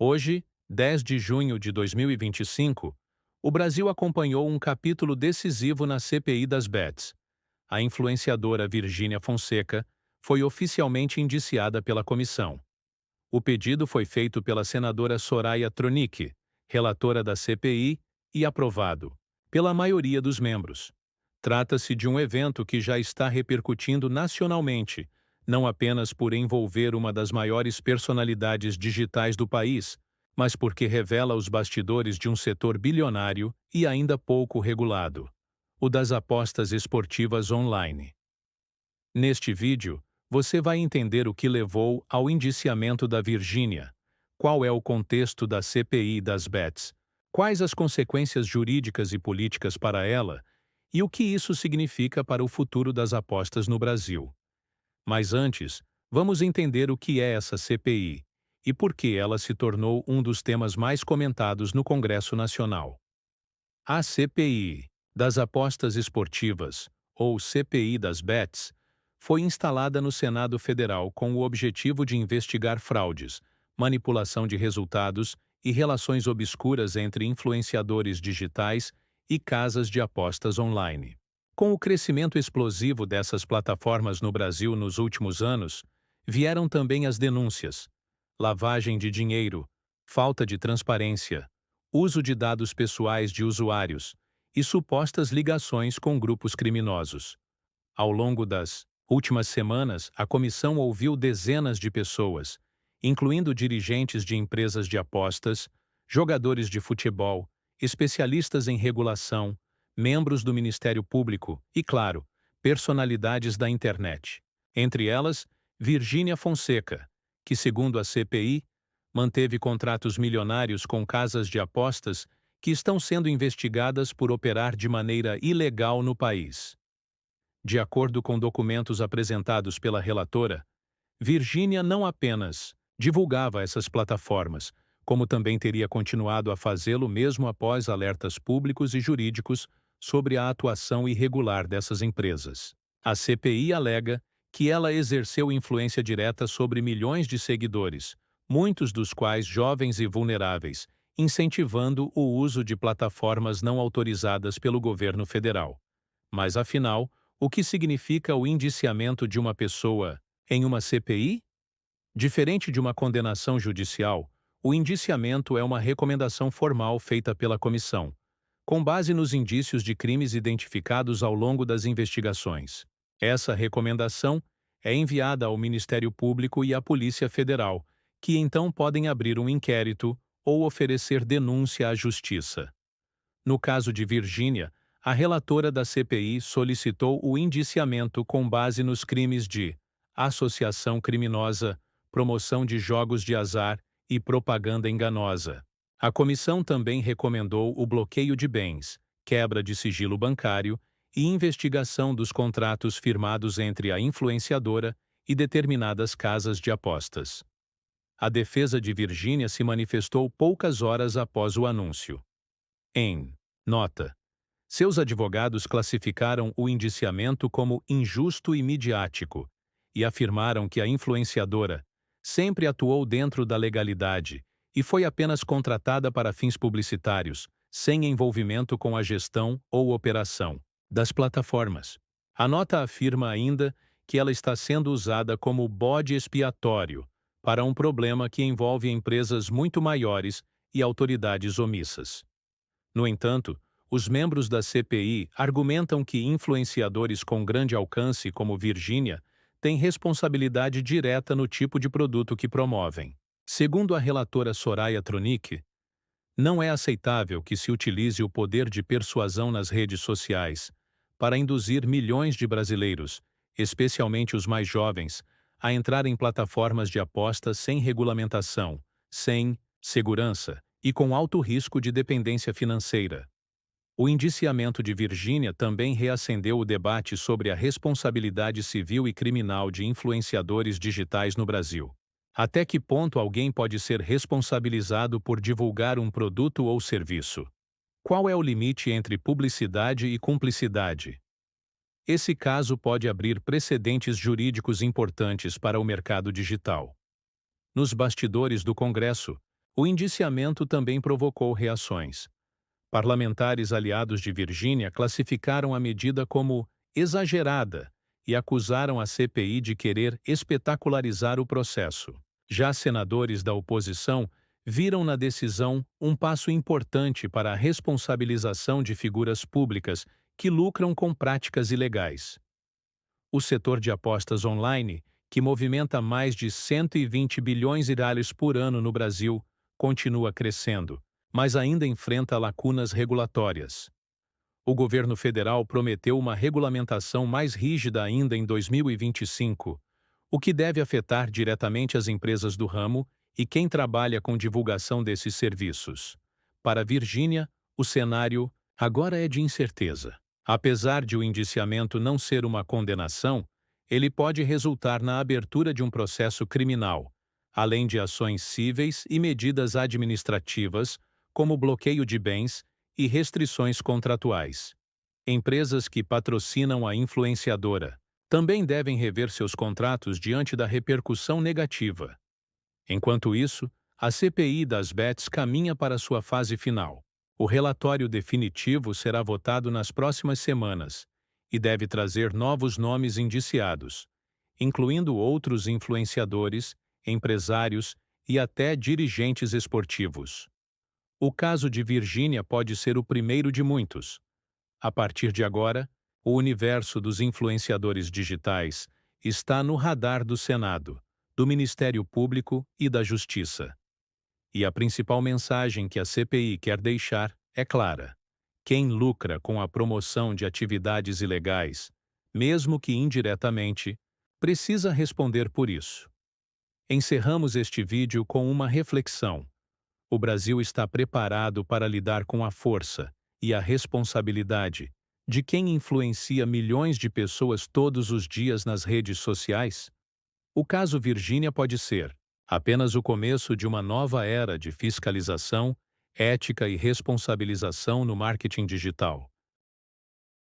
Hoje, 10 de junho de 2025, o Brasil acompanhou um capítulo decisivo na CPI das Bets. A influenciadora Virgínia Fonseca foi oficialmente indiciada pela comissão. O pedido foi feito pela senadora Soraya Tronic, relatora da CPI, e aprovado pela maioria dos membros. Trata-se de um evento que já está repercutindo nacionalmente, não apenas por envolver uma das maiores personalidades digitais do país, mas porque revela os bastidores de um setor bilionário e ainda pouco regulado, o das apostas esportivas online. Neste vídeo, você vai entender o que levou ao indiciamento da Virgínia, qual é o contexto da CPI das Bets, quais as consequências jurídicas e políticas para ela e o que isso significa para o futuro das apostas no Brasil. Mas antes, vamos entender o que é essa CPI e por que ela se tornou um dos temas mais comentados no Congresso Nacional. A CPI das apostas esportivas, ou CPI das Bets, foi instalada no Senado Federal com o objetivo de investigar fraudes, manipulação de resultados e relações obscuras entre influenciadores digitais e casas de apostas online. Com o crescimento explosivo dessas plataformas no Brasil nos últimos anos, vieram também as denúncias: lavagem de dinheiro, falta de transparência, uso de dados pessoais de usuários e supostas ligações com grupos criminosos. Ao longo das últimas semanas, a comissão ouviu dezenas de pessoas, incluindo dirigentes de empresas de apostas, jogadores de futebol, especialistas em regulação, membros do Ministério Público e, claro, personalidades da internet. Entre elas, Virgínia Fonseca, que, segundo a CPI, manteve contratos milionários com casas de apostas que estão sendo investigadas por operar de maneira ilegal no país. De acordo com documentos apresentados pela relatora, Virgínia não apenas divulgava essas plataformas, como também teria continuado a fazê-lo mesmo após alertas públicos e jurídicos sobre a atuação irregular dessas empresas. A CPI alega que ela exerceu influência direta sobre milhões de seguidores, muitos dos quais jovens e vulneráveis, incentivando o uso de plataformas não autorizadas pelo governo federal. Mas, afinal, o que significa o indiciamento de uma pessoa em uma CPI? Diferente de uma condenação judicial, o indiciamento é uma recomendação formal feita pela comissão, com base nos indícios de crimes identificados ao longo das investigações. Essa recomendação é enviada ao Ministério Público e à Polícia Federal, que então podem abrir um inquérito ou oferecer denúncia à Justiça. No caso de Virgínia, a relatora da CPI solicitou o indiciamento com base nos crimes de associação criminosa, promoção de jogos de azar e propaganda enganosa. A comissão também recomendou o bloqueio de bens, quebra de sigilo bancário e investigação dos contratos firmados entre a influenciadora e determinadas casas de apostas. A defesa de Virgínia se manifestou poucas horas após o anúncio. Em nota, seus advogados classificaram o indiciamento como injusto e midiático e afirmaram que a influenciadora sempre atuou dentro da legalidade e foi apenas contratada para fins publicitários, sem envolvimento com a gestão ou operação das plataformas. A nota afirma ainda que ela está sendo usada como bode expiatório para um problema que envolve empresas muito maiores e autoridades omissas. No entanto, os membros da CPI argumentam que influenciadores com grande alcance como Virgínia têm responsabilidade direta no tipo de produto que promovem. Segundo a relatora Soraya Tronic, não é aceitável que se utilize o poder de persuasão nas redes sociais para induzir milhões de brasileiros, especialmente os mais jovens, a entrar em plataformas de apostas sem regulamentação, sem segurança e com alto risco de dependência financeira. O indiciamento de Virgínia também reacendeu o debate sobre a responsabilidade civil e criminal de influenciadores digitais no Brasil. Até que ponto alguém pode ser responsabilizado por divulgar um produto ou serviço? Qual é o limite entre publicidade e cumplicidade? Esse caso pode abrir precedentes jurídicos importantes para o mercado digital. Nos bastidores do Congresso, O indiciamento também provocou reações. Parlamentares aliados de Virgínia classificaram a medida como exagerada e acusaram a CPI de querer espetacularizar o processo. Já senadores da oposição viram na decisão um passo importante para a responsabilização de figuras públicas que lucram com práticas ilegais. O setor de apostas online, que movimenta mais de 120 bilhões de reais por ano no Brasil, continua crescendo, mas ainda enfrenta lacunas regulatórias. O governo federal prometeu uma regulamentação mais rígida ainda em 2025, o que deve afetar diretamente as empresas do ramo e quem trabalha com divulgação desses serviços. Para Virgínia, o cenário agora é de incerteza. Apesar de o indiciamento não ser uma condenação, ele pode resultar na abertura de um processo criminal, além de ações cíveis e medidas administrativas, como bloqueio de bens e restrições contratuais. Empresas que patrocinam a influenciadora também devem rever seus contratos diante da repercussão negativa. Enquanto isso, a CPI das bets caminha para sua fase final. O relatório definitivo será votado nas próximas semanas e deve trazer novos nomes indiciados, incluindo outros influenciadores, empresários e até dirigentes esportivos. O caso de Virgínia pode ser o primeiro de muitos. A partir de agora, o universo dos influenciadores digitais está no radar do Senado, do Ministério Público e da Justiça. E a principal mensagem que a CPI quer deixar é clara: quem lucra com a promoção de atividades ilegais, mesmo que indiretamente, precisa responder por isso. Encerramos este vídeo com uma reflexão. O Brasil está preparado para lidar com a força e a responsabilidade de quem influencia milhões de pessoas todos os dias nas redes sociais? O caso Virgínia pode ser apenas o começo de uma nova era de fiscalização, ética e responsabilização no marketing digital.